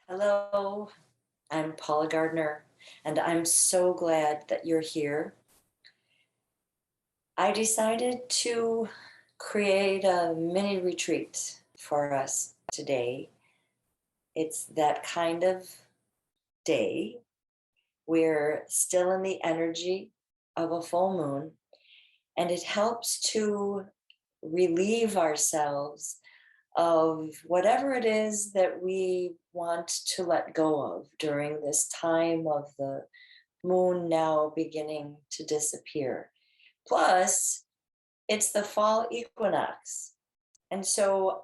Hello, I'm Paula Gardner, and I'm so glad that you're here. I decided to create a mini retreat for us today. It's that kind of day. We're still in the energy of a full moon, and it helps to relieve ourselves of whatever it is that we want to let go of during this time of the moon now beginning to disappear. Plus, it's the fall equinox. And so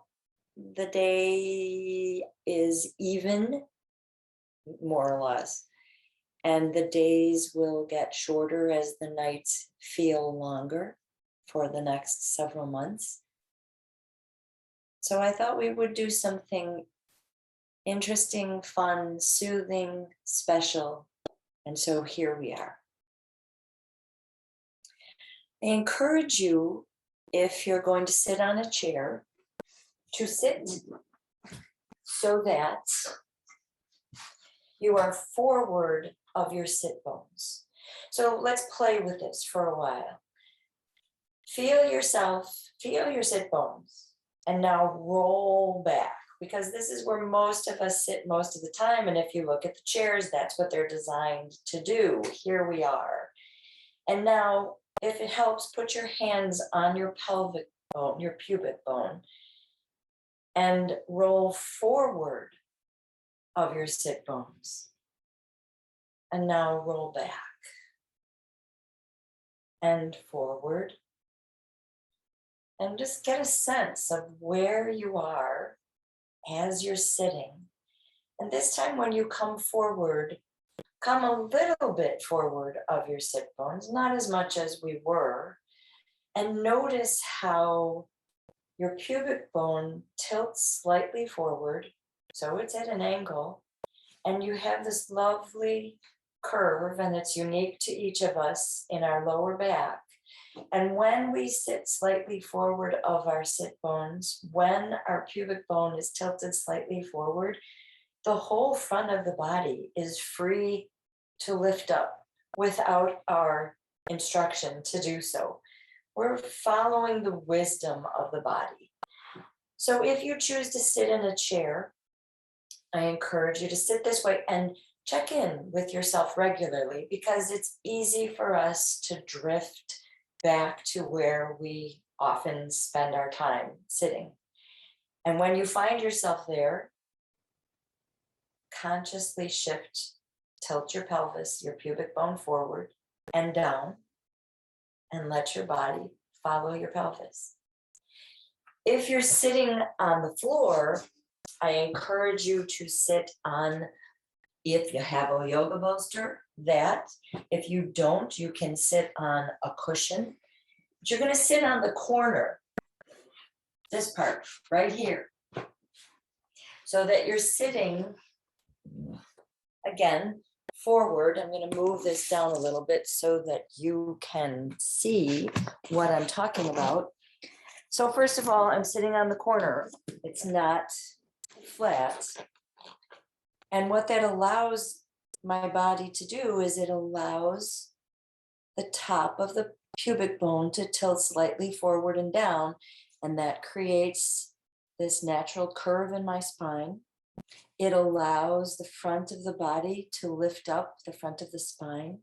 the day is even, more or less, and the days will get shorter as the nights feel longer for the next several months. So I thought we would do something interesting, fun, soothing, special. And so here we are. I encourage you, if you're going to sit on a chair, to sit so that you are forward of your sit bones. So let's play with this for a while. Feel yourself, feel your sit bones, and now roll back, because this is where most of us sit most of the time. And if you look at the chairs, that's what they're designed to do. Here we are. And now, if it helps, put your hands on your pelvic bone, your pubic bone, and roll forward of your sit bones. And now roll back and forward. And just get a sense of where you are as you're sitting. And this time when you come forward, come a little bit forward of your sit bones, not as much as we were, and notice how your pubic bone tilts slightly forward, so it's at an angle, and you have this lovely curve, and it's unique to each of us in our lower back. And when we sit slightly forward of our sit bones, when our pubic bone is tilted slightly forward, the whole front of the body is free to lift up without our instruction to do so. We're following the wisdom of the body. So if you choose to sit in a chair, I encourage you to sit this way and check in with yourself regularly, because it's easy for us to drift back to where we often spend our time sitting. And when you find yourself there, consciously shift, tilt your pelvis, your pubic bone forward and down, and let your body follow your pelvis. If you're sitting on the floor, I encourage you to sit on, if you have a yoga bolster, that. If you don't, you can sit on a cushion. But you're going to sit on the corner, this part right here, so that you're sitting, again, forward. I'm going to move this down a little bit so that you can see what I'm talking about. So first of all, I'm sitting on the corner. It's not flat. And what that allows my body to do is it allows the top of the pubic bone to tilt slightly forward and down, and that creates this natural curve in my spine. It allows the front of the body to lift up, the front of the spine.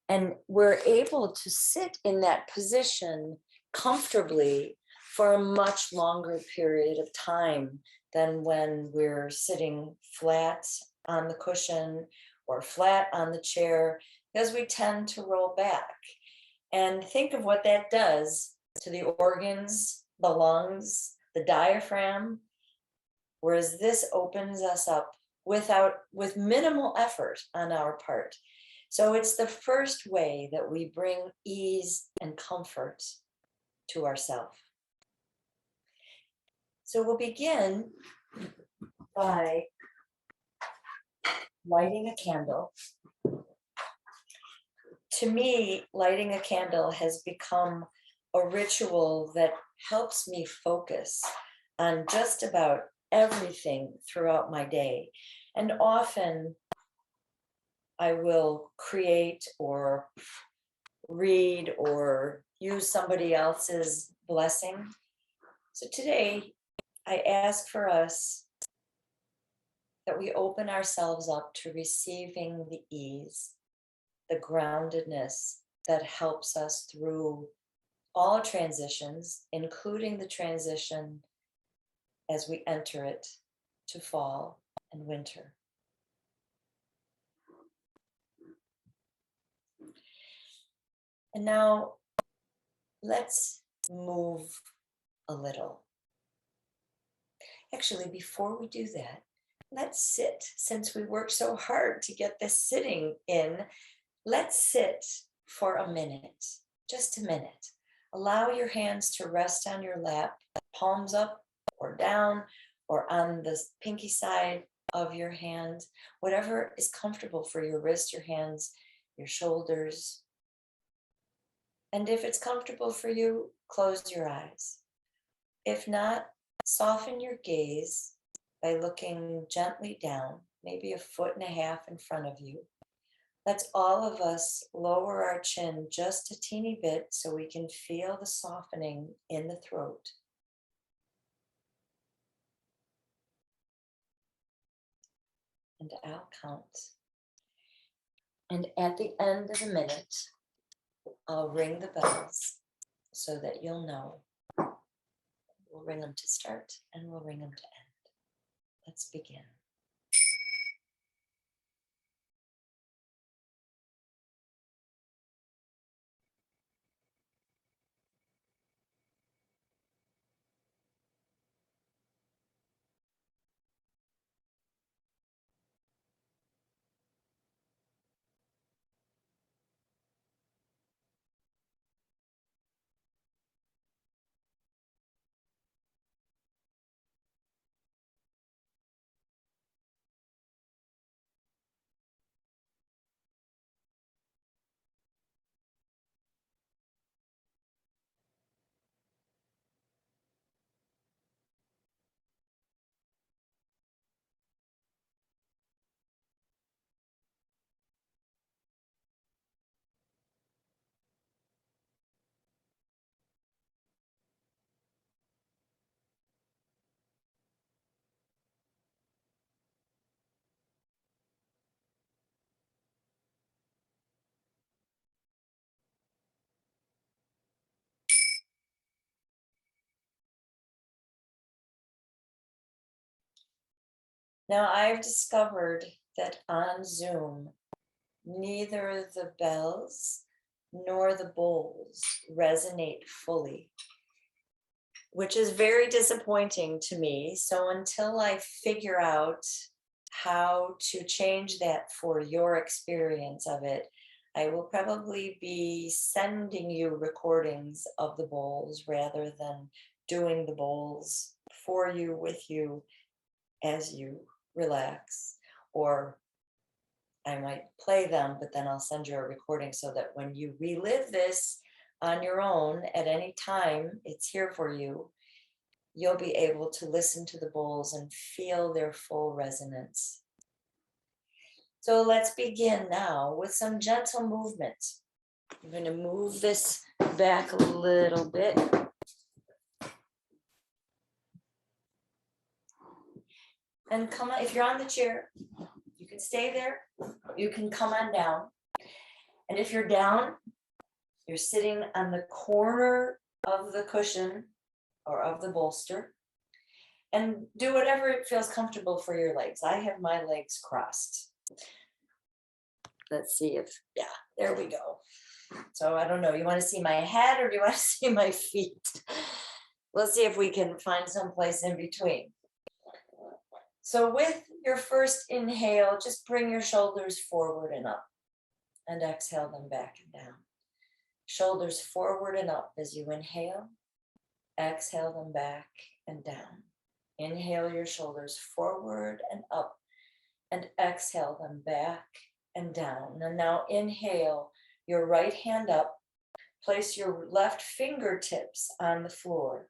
And we're able to sit in that position comfortably for a much longer period of time than when we're sitting flat on the cushion or flat on the chair, because we tend to roll back. And think of what that does to the organs, the lungs, the diaphragm, whereas this opens us up with minimal effort on our part. So it's the first way that we bring ease and comfort to ourselves. So we'll begin by lighting a candle. To me, lighting a candle has become a ritual that helps me focus on just about everything throughout my day. And often I will create or read or use somebody else's blessing. So today I ask for us that we open ourselves up to receiving the ease, the groundedness that helps us through all transitions, including the transition as we enter it to fall and winter. And now let's move a little. Actually, before we do that, let's sit. Since we worked so hard to get this sitting in, let's sit for a minute, just a minute. Allow your hands to rest on your lap, palms up or down, or on the pinky side of your hand, whatever is comfortable for your wrist, your hands, your shoulders. And if it's comfortable for you, close your eyes. If not, soften your gaze by looking gently down, maybe 1.5 feet in front of you. Let's all of us lower our chin just a teeny bit so we can feel the softening in the throat. And I'll count. And at the end of the minute, I'll ring the bells so that you'll know. We'll ring them to start and we'll ring them to end. Let's begin. Now I've discovered that on Zoom, neither the bells nor the bowls resonate fully, which is very disappointing to me. So until I figure out how to change that for your experience of it, I will probably be sending you recordings of the bowls rather than doing the bowls for you, with you, as you relax. Or I might play them, but then I'll send you a recording so that when you relive this on your own at any time, it's here for you. You'll be able to listen to the bowls and feel their full resonance. So let's begin now with some gentle movement. I'm going to move this back a little bit. And come on, if you're on the chair, you can stay there. You can come on down. And if you're down, you're sitting on the corner of the cushion or of the bolster. And do whatever it feels comfortable for your legs. I have my legs crossed. Let's see if, yeah, there we go. So I don't know, you want to see my head or do you want to see my feet? Let's see if we can find some place in between. So with your first inhale, just bring your shoulders forward and up and exhale them back and down. Shoulders forward and up as you inhale, exhale them back and down. Inhale your shoulders forward and up and exhale them back and down. And now inhale your right hand up, place your left fingertips on the floor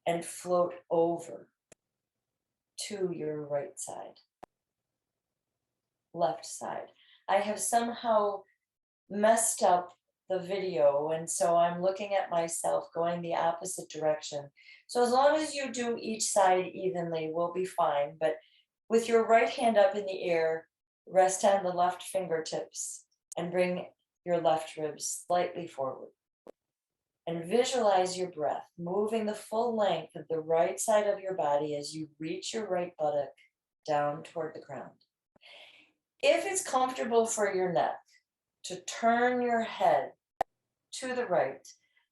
and float over. to your right side, left side. I have somehow messed up the video, and so I'm looking at myself going the opposite direction. So as long as you do each side evenly, we'll be fine. But with your right hand up in the air, rest on the left fingertips and bring your left ribs slightly forward. And visualize your breath moving the full length of the right side of your body as you reach your right buttock down toward the ground. If it's comfortable for your neck to turn your head to the right,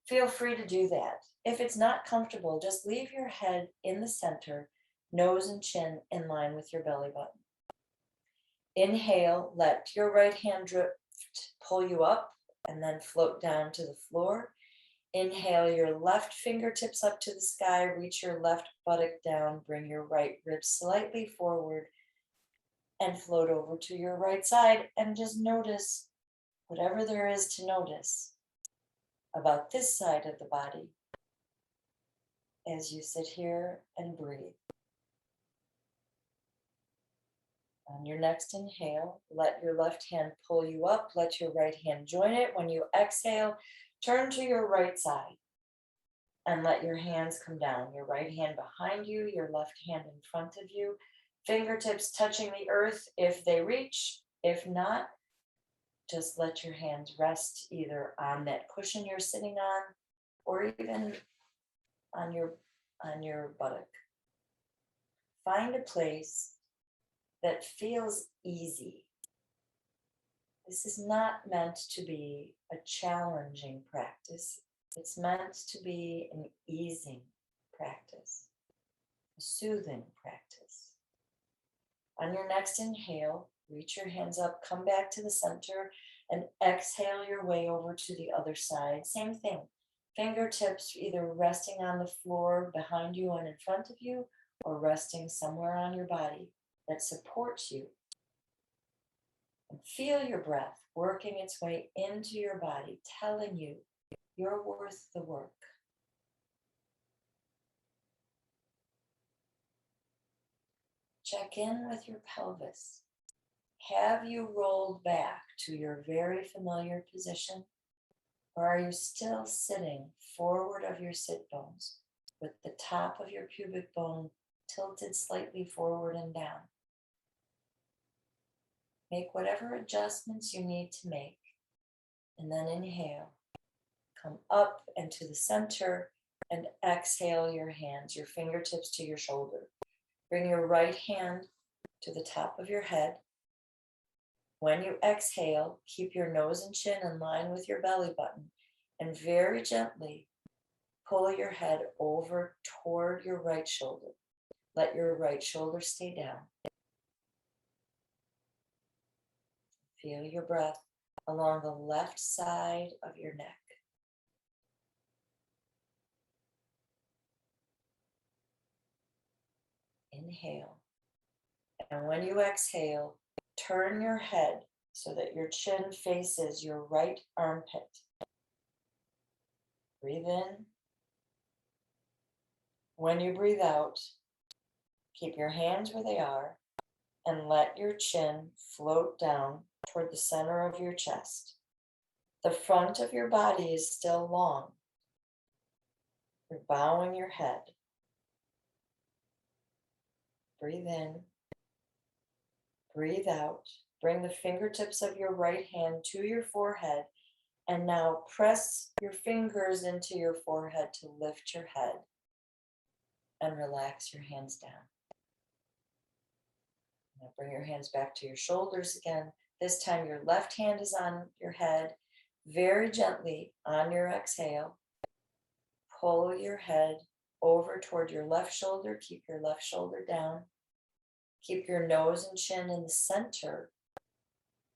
feel free to do that. If it's not comfortable, just leave your head in the center, nose and chin in line with your belly button. Inhale, let your right hand drift, pull you up, and then float down to the floor. Inhale your left fingertips up to the sky, reach your left buttock down, bring your right ribs slightly forward, and float over to your right side, and just notice whatever there is to notice about this side of the body as you sit here and breathe. On your next inhale, let your left hand pull you up, let your right hand join it. When you exhale, turn to your right side and let your hands come down. Your right hand behind you, your left hand in front of you, fingertips touching the earth if they reach. If not, just let your hands rest either on that cushion you're sitting on or even on your buttock. Find a place that feels easy. This is not meant to be a challenging practice. It's meant to be an easing practice, a soothing practice. On your next inhale, reach your hands up, come back to the center, and exhale your way over to the other side. Same thing. Fingertips either resting on the floor behind you and in front of you, or resting somewhere on your body that supports you. And feel your breath working its way into your body, telling you you're worth the work. Check in with your pelvis. Have you rolled back to your very familiar position, or are you still sitting forward of your sit bones with the top of your pubic bone tilted slightly forward and down? Make whatever adjustments you need to make, and then inhale. Come up and to the center, and exhale your hands, your fingertips to your shoulder. Bring your right hand to the top of your head. When you exhale, keep your nose and chin in line with your belly button, and very gently pull your head over toward your right shoulder. Let your right shoulder stay down. Feel your breath along the left side of your neck. Inhale. And when you exhale, turn your head so that your chin faces your right armpit. Breathe in. When you breathe out, keep your hands where they are and let your chin float down toward the center of your chest. The front of your body is still long. You're bowing your head. Breathe in. Breathe out. Bring the fingertips of your right hand to your forehead, and now press your fingers into your forehead to lift your head and relax your hands down. Now bring your hands back to your shoulders again. This time your left hand is on your head. Very gently on your exhale, pull your head over toward your left shoulder. Keep your left shoulder down. Keep your nose and chin in the center.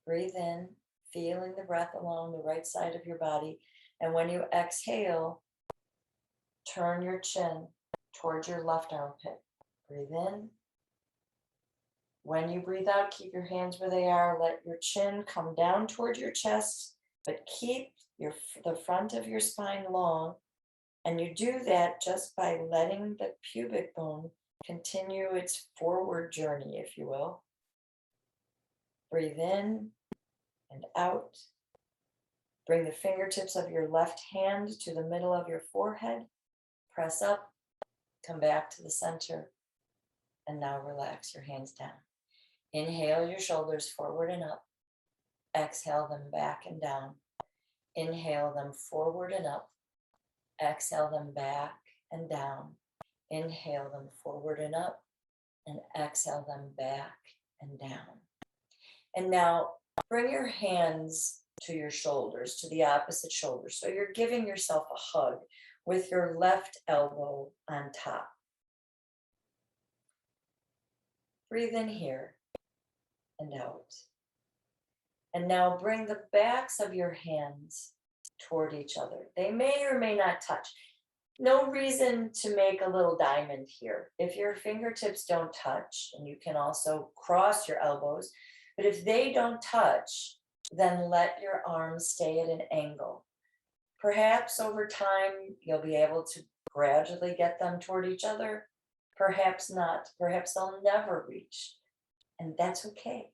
Breathe in, feeling the breath along the right side of your body. And when you exhale, turn your chin towards your left armpit. Breathe in. When you breathe out, keep your hands where they are. Let your chin come down toward your chest, but keep the front of your spine long. And you do that just by letting the pubic bone continue its forward journey, if you will. Breathe in and out. Bring the fingertips of your left hand to the middle of your forehead. Press up, come back to the center, and now relax your hands down. Inhale your shoulders forward and up. Exhale them back and down. Inhale them forward and up. Exhale them back and down. Inhale them forward and up. And exhale them back and down. And now bring your hands to your shoulders, to the opposite shoulder. So you're giving yourself a hug with your left elbow on top. Breathe in here and out. And now bring the backs of your hands toward each other. They may or may not touch. No reason to make a little diamond here. If your fingertips don't touch, and you can also cross your elbows, but if they don't touch, then let your arms stay at an angle. Perhaps over time, you'll be able to gradually get them toward each other. Perhaps not. Perhaps they'll never reach. And that's okay.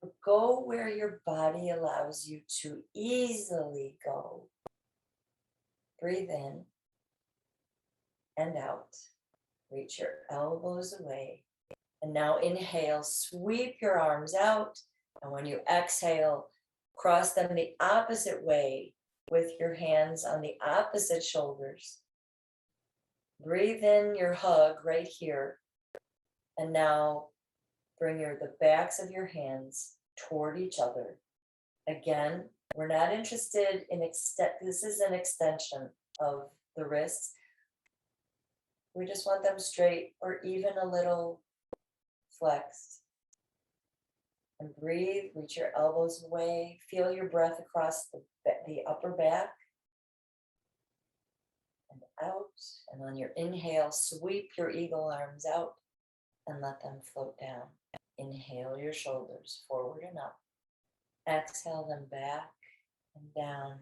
But go where your body allows you to easily go. Breathe in and out. Reach your elbows away. And now inhale, sweep your arms out. And when you exhale, cross them the opposite way with your hands on the opposite shoulders. Breathe in your hug right here. And now bring the backs of your hands toward each other. Again, we're not interested in this is an extension of the wrists. We just want them straight or even a little flexed. And breathe, reach your elbows away. Feel your breath across the upper back and out. And on your inhale, sweep your eagle arms out and let them float down. Inhale your shoulders forward and up. Exhale them back and down.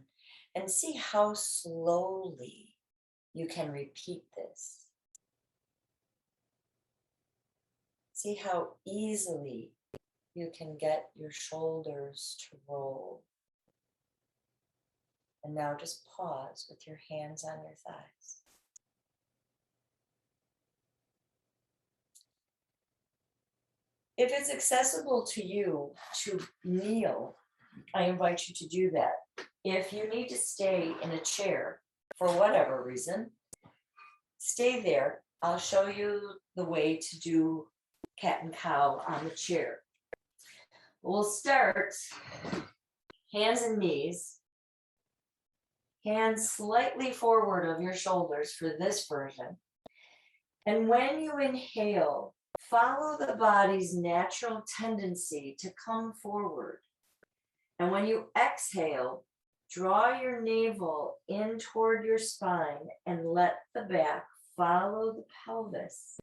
And see how slowly you can repeat this. See how easily you can get your shoulders to roll. And now just pause with your hands on your thighs. If it's accessible to you to kneel, I invite you to do that. If you need to stay in a chair for whatever reason, stay there. I'll show you the way to do cat and cow on the chair. We'll start hands and knees, hands slightly forward of your shoulders for this version. And when you inhale, follow the body's natural tendency to come forward. And when you exhale, draw your navel in toward your spine and let the back follow the pelvis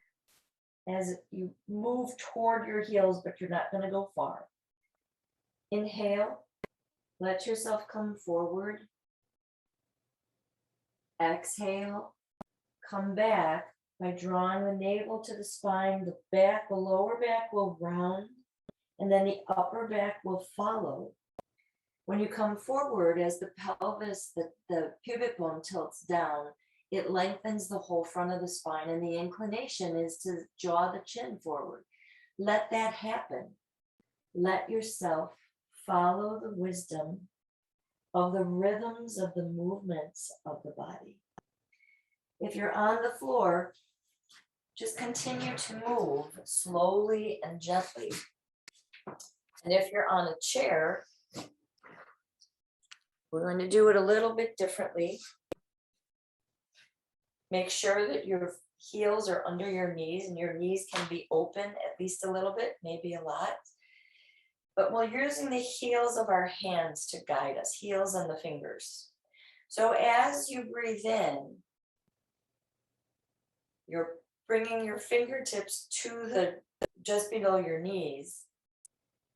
as you move toward your heels, but you're not going to go far. Inhale, let yourself come forward. Exhale, come back by drawing the navel to the spine. The lower back will round, and then the upper back will follow. When you come forward, as the pelvis, the pubic bone tilts down, it lengthens the whole front of the spine, and the inclination is to draw the chin forward. Let that happen. Let yourself follow the wisdom of the rhythms of the movements of the body. If you're on the floor, just continue to move slowly and gently. And if you're on a chair, we're going to do it a little bit differently. Make sure that your heels are under your knees and your knees can be open at least a little bit, maybe a lot. But we're using the heels of our hands to guide us, heels and the fingers. So as you breathe in, you're bringing your fingertips to just below your knees,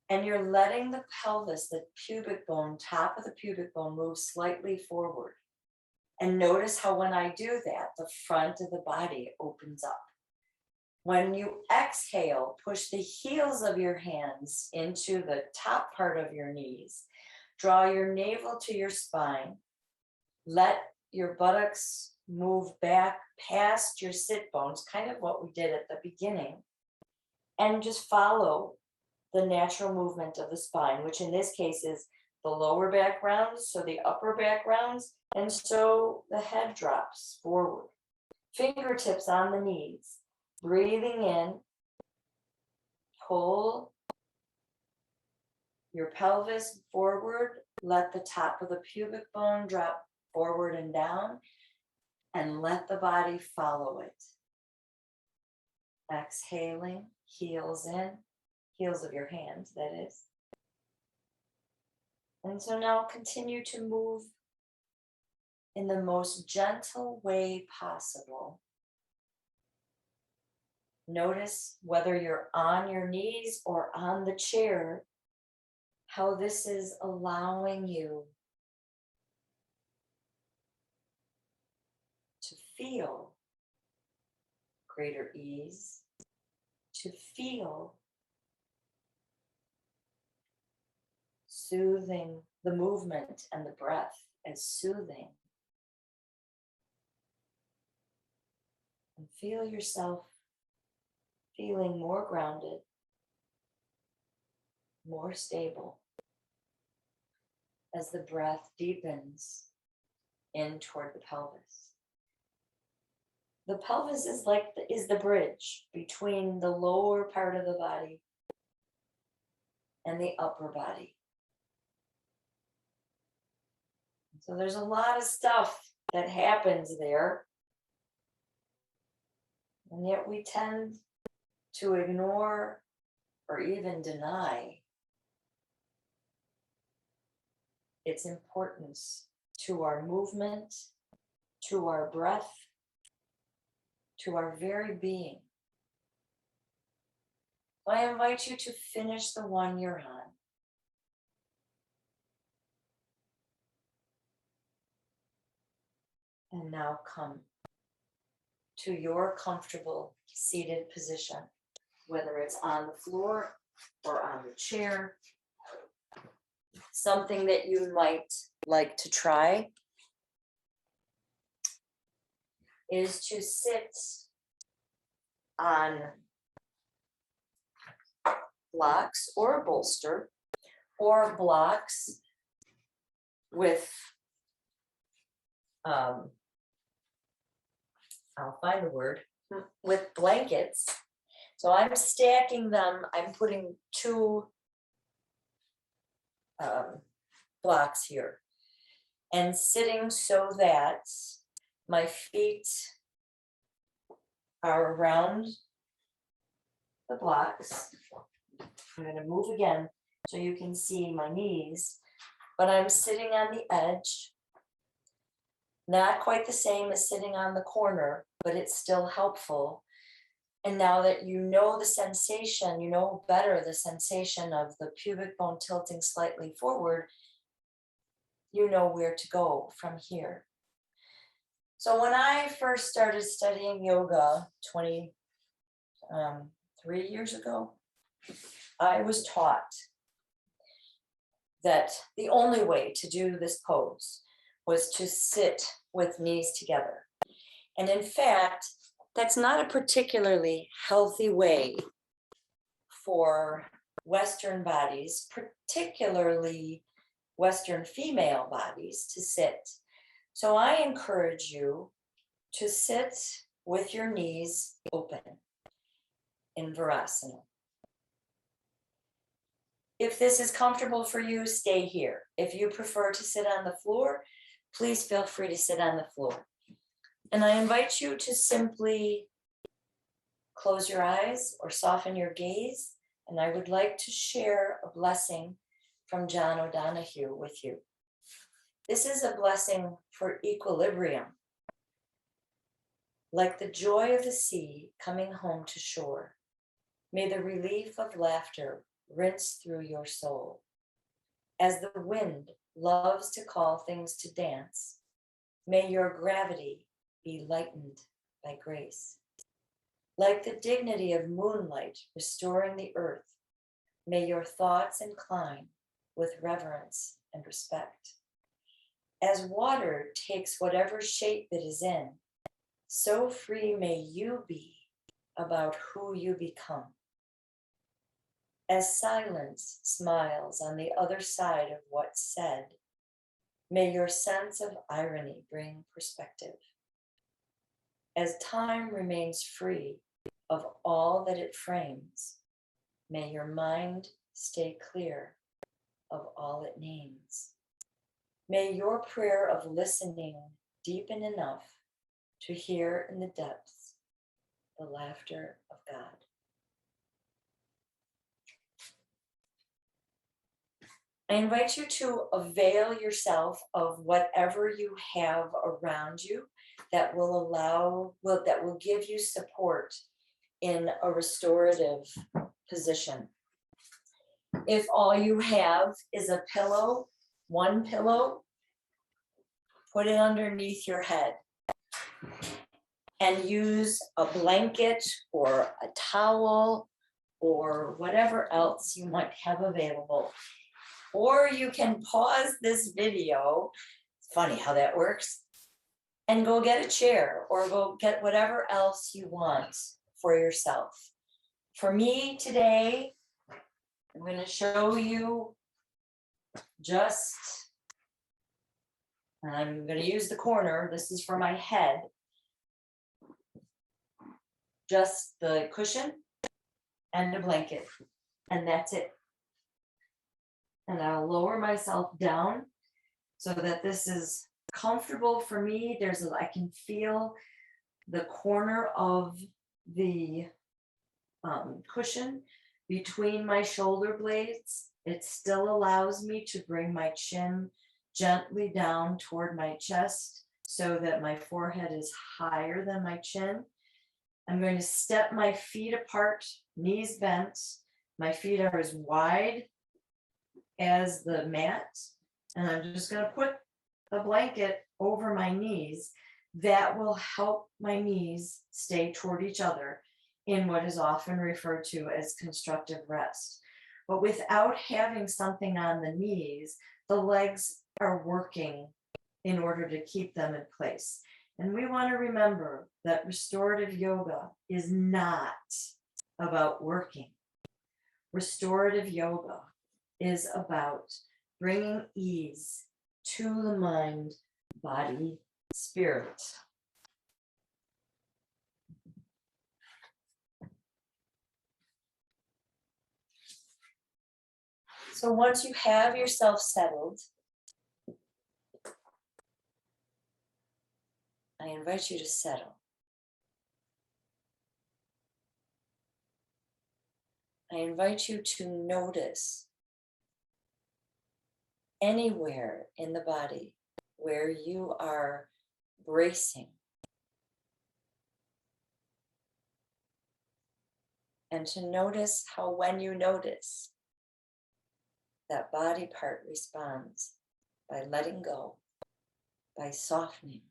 and you're letting the pelvis, the pubic bone, top of the pubic bone, move slightly forward. And notice how when I do that, the front of the body opens up. When you exhale, push the heels of your hands into the top part of your knees. Draw your navel to your spine. Let your buttocks move back past your sit bones, kind of what we did at the beginning. And just follow the natural movement of the spine, which in this case is the lower back rounds, so the upper back rounds, and so the head drops forward. Fingertips on the knees. Breathing in, pull your pelvis forward, let the top of the pubic bone drop forward and down, and let the body follow it. Exhaling, heels in, heels of your hands, that is. And so now continue to move in the most gentle way possible. Notice whether you're on your knees or on the chair, how this is allowing you to feel greater ease, to feel soothing, the movement and the breath as soothing. And feel yourself feeling more grounded, more stable as the breath deepens in toward the pelvis. The pelvis is the bridge between the lower part of the body and the upper body. So there's a lot of stuff that happens there, and yet we tend to ignore or even deny its importance to our movement, to our breath, to our very being. I invite you to finish the one you're on. And now come to your comfortable seated position, whether it's on the floor or on the chair. Something that you might like to try is to sit on blocks or a bolster, or blocks with, I'll find the word, with blankets. So I'm stacking them, I'm putting two blocks here and sitting so that my feet are around the blocks. I'm going to move again so you can see my knees, but I'm sitting on the edge. Not quite the same as sitting on the corner, but it's still helpful. And now that you know the sensation, you know better the sensation of the pubic bone tilting slightly forward, you know where to go from here. So when I first started studying yoga 23 years ago, I was taught that the only way to do this pose was to sit with knees together. And in fact, that's not a particularly healthy way for Western bodies, particularly Western female bodies, to sit. So I encourage you to sit with your knees open in Virasana. If this is comfortable for you, stay here. If you prefer to sit on the floor, please feel free to sit on the floor. And I invite you to simply close your eyes or soften your gaze. And I would like to share a blessing from John O'Donohue with you. This is a blessing for equilibrium. Like the joy of the sea coming home to shore, may the relief of laughter rinse through your soul. As the wind loves to call things to dance, May your gravity be lightened by grace. Like the dignity of moonlight restoring the earth, may your thoughts incline with reverence and respect. As water takes whatever shape it is in, so free may you be about who you become. As silence smiles on the other side of what's said, may your sense of irony bring perspective. As time remains free of all that it frames, may your mind stay clear of all it names. May your prayer of listening deepen enough to hear in the depths the laughter of God. I invite you to avail yourself of whatever you have around you that will give you support in a restorative position. If all you have is a pillow, one pillow, put it underneath your head and use a blanket or a towel or whatever else you might have available. Or you can pause this video, it's funny how that works, and go get a chair or go get whatever else you want for yourself. For me today, I'm going to show you and I'm going to use the corner, this is for my head, just the cushion and a blanket, and that's it. And I'll lower myself down so that this is comfortable for me. I can feel the corner of the cushion between my shoulder blades. It still allows me to bring my chin gently down toward my chest so that my forehead is higher than my chin. I'm going to step my feet apart, knees bent. My feet are as wide as the mat, and I'm just going to put the blanket over my knees. That will help my knees stay toward each other in what is often referred to as constructive rest. But without having something on the knees, the legs are working in order to keep them in place. And we want to remember that restorative yoga is not about working. Restorative yoga is about bringing ease to the mind, body, spirit. So once you have yourself settled, I invite you to settle. I invite you to notice anywhere in the body where you are bracing. And to notice how when you notice, that body part responds by letting go, by softening,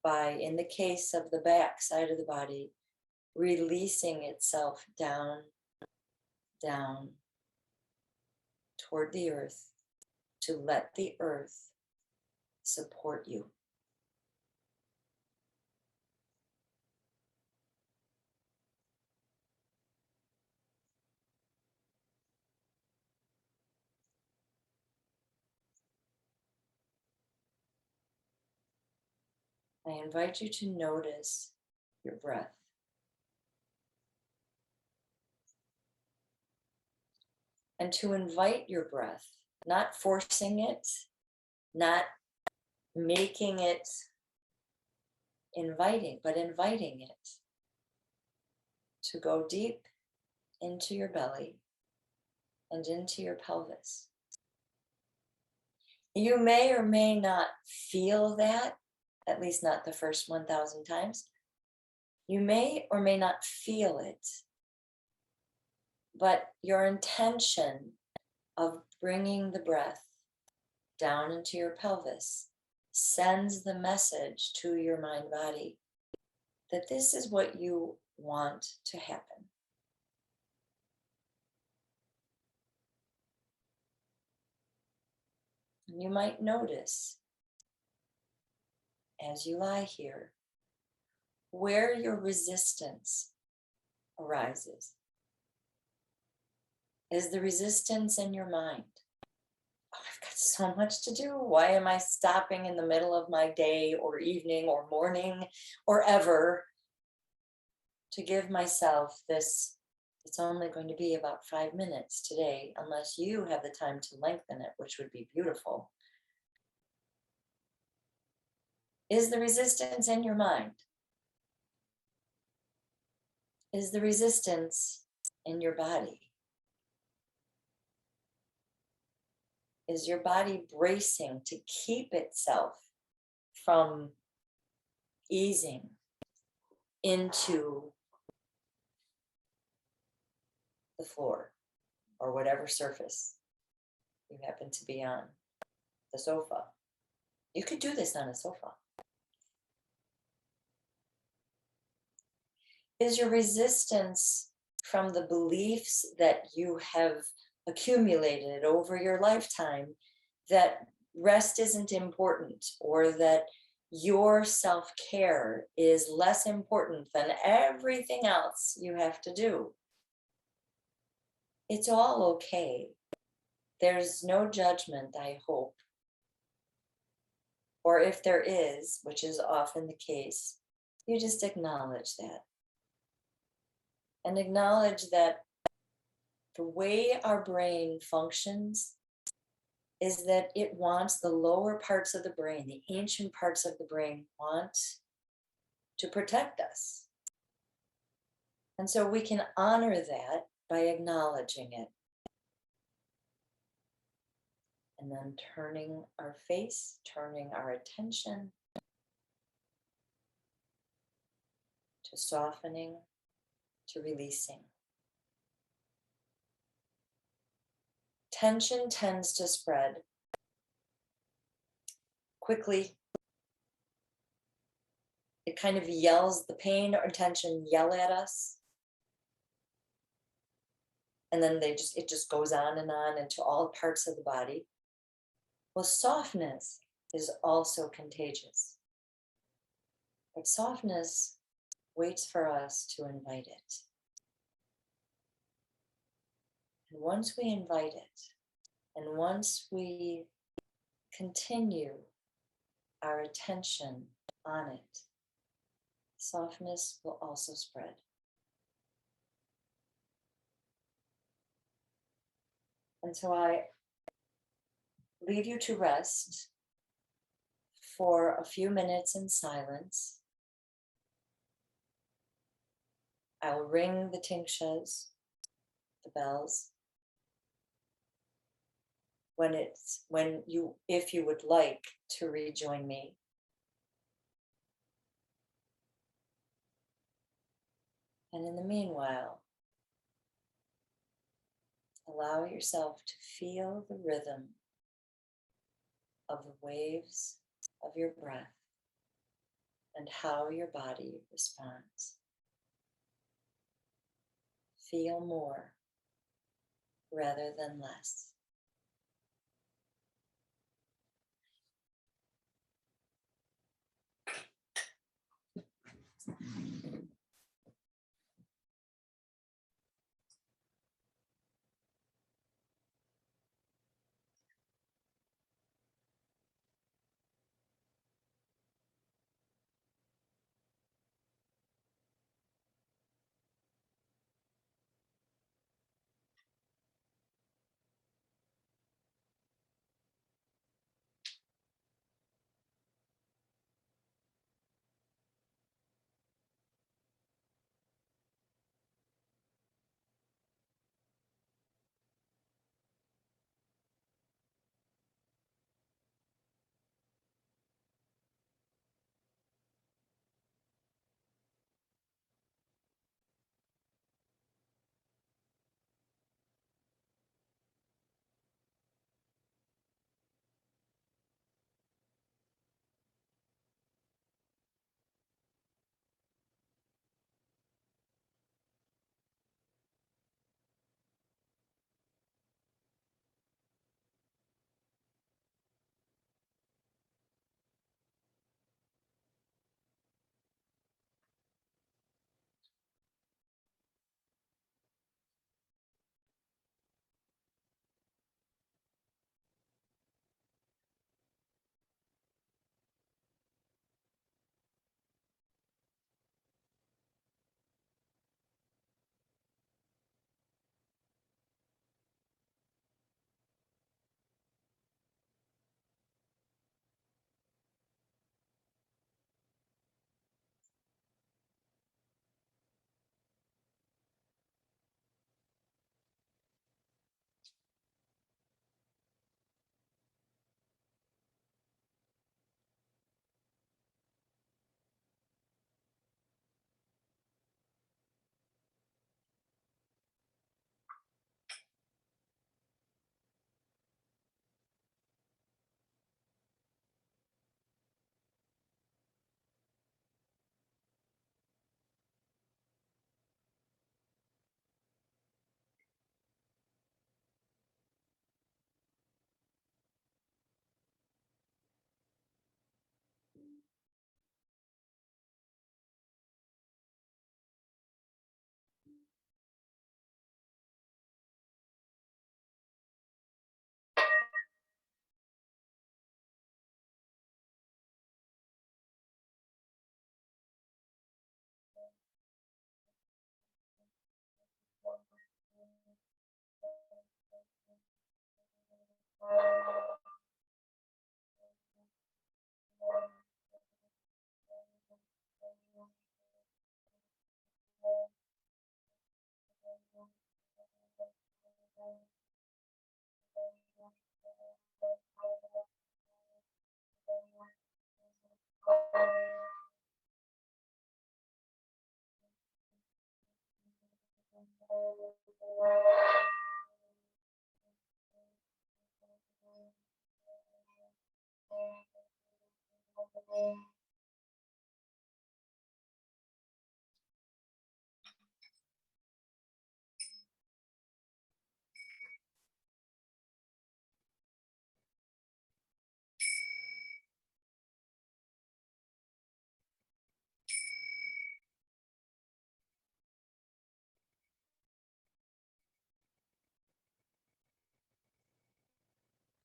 by, in the case of the back side of the body, releasing itself down, down toward the earth to let the earth support you. I invite you to notice your breath. And to invite your breath, not forcing it, not making it inviting, but inviting it to go deep into your belly and into your pelvis. You may or may not feel that, at least not the first 1,000 times. You may or may not feel it, but your intention of bringing the breath down into your pelvis sends the message to your mind body that this is what you want to happen. And you might notice as you lie here where your resistance arises. Is the resistance in your mind? Oh, I've got so much to do. Why am I stopping in the middle of my day or evening or morning or ever to give myself this? It's only going to be about 5 minutes today, unless you have the time to lengthen it, which would be beautiful. Is the resistance in your mind? Is the resistance in your body? Is your body bracing to keep itself from easing into the floor or whatever surface you happen to be on, the sofa? You could do this on a sofa. Is your resistance from the beliefs that you have accumulated over your lifetime that rest isn't important, or that your self-care is less important than everything else you have to do? It's all okay. There's no judgment, I hope. Or if there is, which is often the case, you just acknowledge that. And acknowledge that the way our brain functions is that it wants the lower parts of the brain, the ancient parts of the brain want to protect us. And so we can honor that by acknowledging it. And then turning our face, turning our attention to softening, to releasing. Tension tends to spread quickly. It kind of yells, the pain or tension yell at us. And then it just goes on and on into all parts of the body. Well, softness is also contagious. But softness waits for us to invite it. And once we invite it, and once we continue our attention on it, softness will also spread. And so I leave you to rest for a few minutes in silence. I will ring the tingshes, the bells, if you would like to rejoin me. And in the meanwhile, allow yourself to feel the rhythm of the waves of your breath and how your body responds. Feel more rather than less.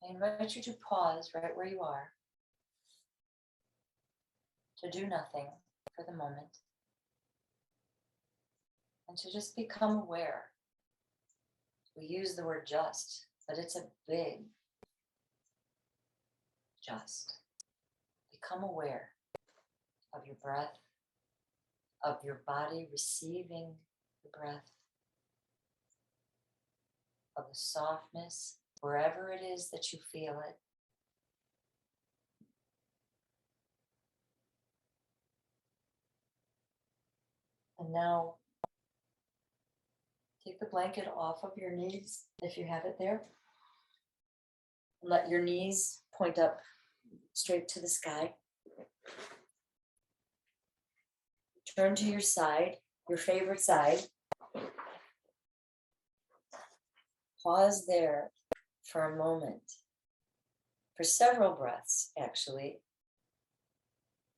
I invite you to pause right where you are, to do nothing for the moment, and to just become aware. We use the word just, but it's a big just. Become aware of your breath, of your body receiving the breath, of the softness, wherever it is that you feel it. And now, take the blanket off of your knees, if you have it there. And let your knees point up straight to the sky. Turn to your side, your favorite side. Pause there for a moment, for several breaths actually,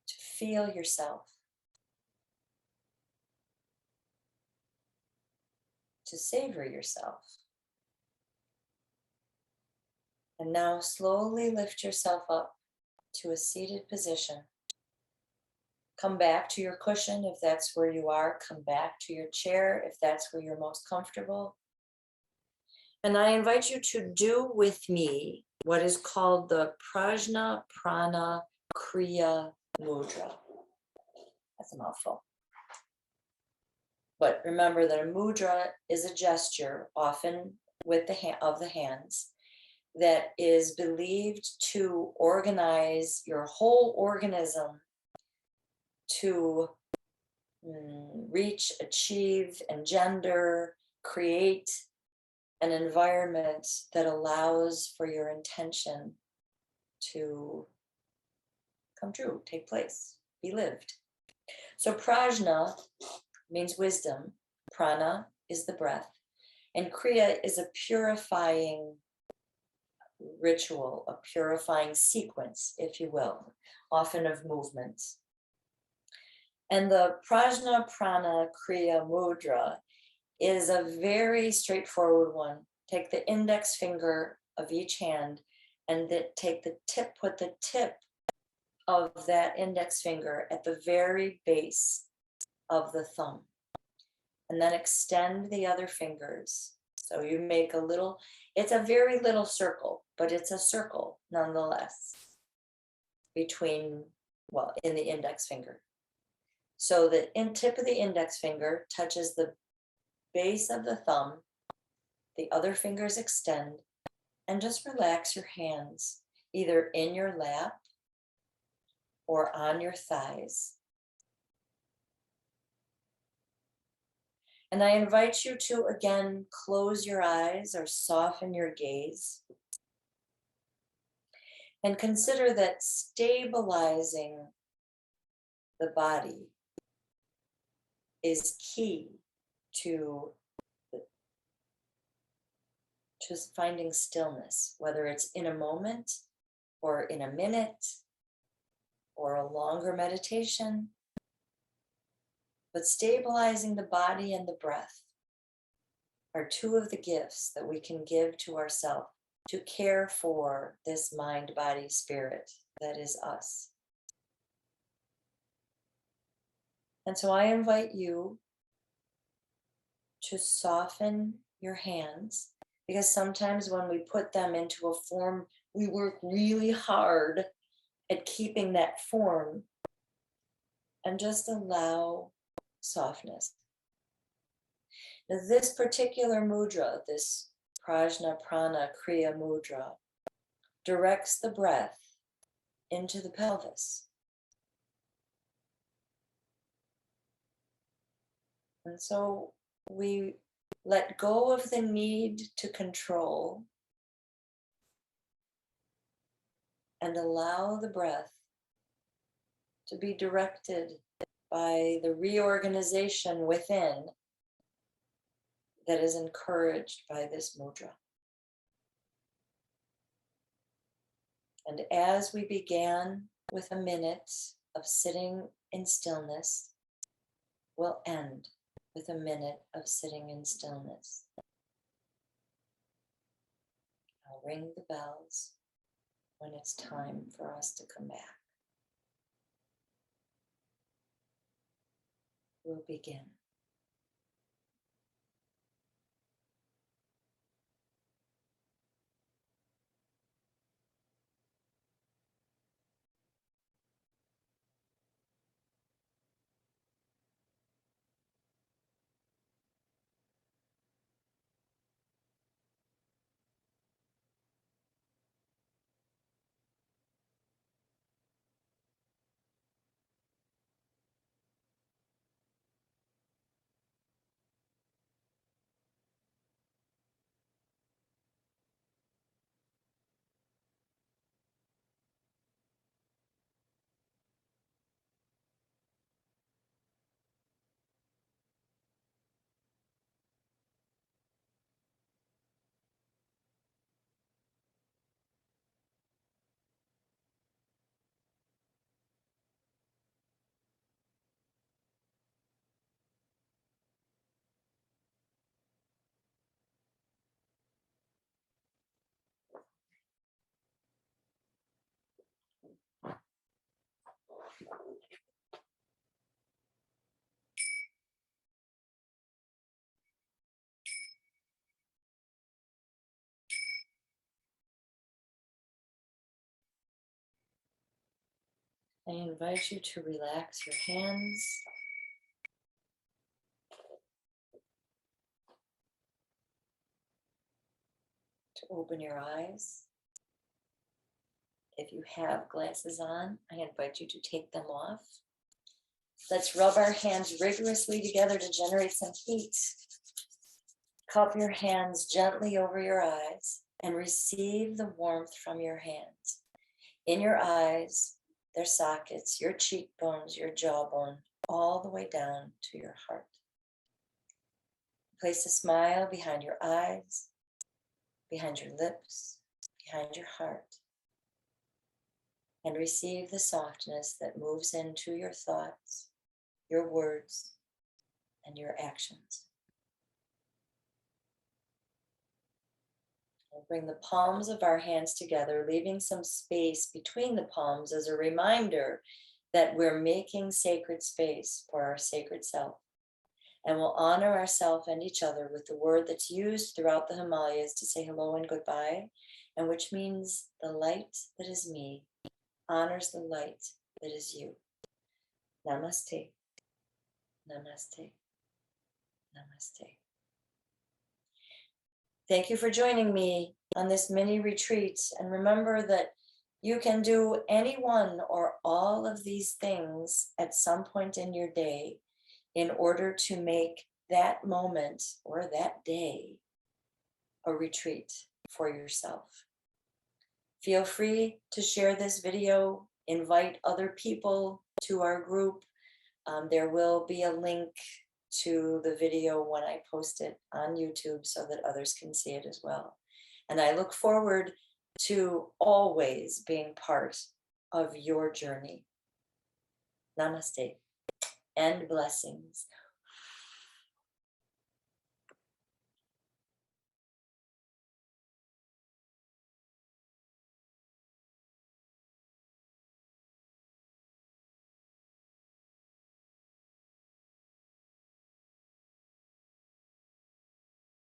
to feel yourself, to savor yourself. And now slowly lift yourself up to a seated position. Come back to your cushion if that's where you are. Come back to your chair if that's where you're most comfortable. And I invite you to do with me what is called the Prajna Prana Kriya Mudra. That's a mouthful. But remember that a mudra is a gesture, often with the of the hands, that is believed to organize your whole organism to reach, achieve, engender, create an environment that allows for your intention to come true, take place, be lived. So prajna means wisdom, prana is the breath, and kriya is a purifying ritual, a purifying sequence, if you will, often of movements. And the Prajna Prana Kriya Mudra is a very straightforward one. Take the index finger of each hand and put the tip of that index finger at the very base of the thumb. And then extend the other fingers. So you make a little, it's a very little circle, but it's a circle nonetheless between, well, in the index finger. So the tip of the index finger touches the base of the thumb, the other fingers extend, and just relax your hands, either in your lap or on your thighs. And I invite you to again close your eyes or soften your gaze. And consider that stabilizing the body is key to just finding stillness, whether it's in a moment or in a minute or a longer meditation. But stabilizing the body and the breath are two of the gifts that we can give to ourselves to care for this mind, body, spirit that is us. And so I invite you to soften your hands, because sometimes when we put them into a form, we work really hard at keeping that form, and just allow softness. This particular mudra, this Prajna Prana Kriya Mudra, directs the breath into the pelvis. And so we let go of the need to control and allow the breath to be directed by the reorganization within that is encouraged by this mudra. And as we began with a minute of sitting in stillness, we'll end with a minute of sitting in stillness. I'll ring the bells when it's time for us to come back. We'll begin. I invite you to relax your hands. To open your eyes. If you have glasses on, I invite you to take them off. Let's rub our hands rigorously together to generate some heat. Cup your hands gently over your eyes and receive the warmth from your hands. In your eyes, their sockets, your cheekbones, your jawbone, all the way down to your heart. Place a smile behind your eyes, behind your lips, behind your heart, and receive the softness that moves into your thoughts, your words, and your actions. We'll bring the palms of our hands together, leaving some space between the palms as a reminder that we're making sacred space for our sacred self. And we'll honor ourselves and each other with the word that's used throughout the Himalayas to say hello and goodbye, and which means the light that is me honors the light that is you. Namaste. Namaste. Namaste. Thank you for joining me on this mini retreat. And remember that you can do any one or all of these things at some point in your day in order to make that moment or that day a retreat for yourself. Feel free to share this video, invite other people to our group. There will be a link to the video when I post it on YouTube so that others can see it as well. And I look forward to always being part of your journey. Namaste and blessings.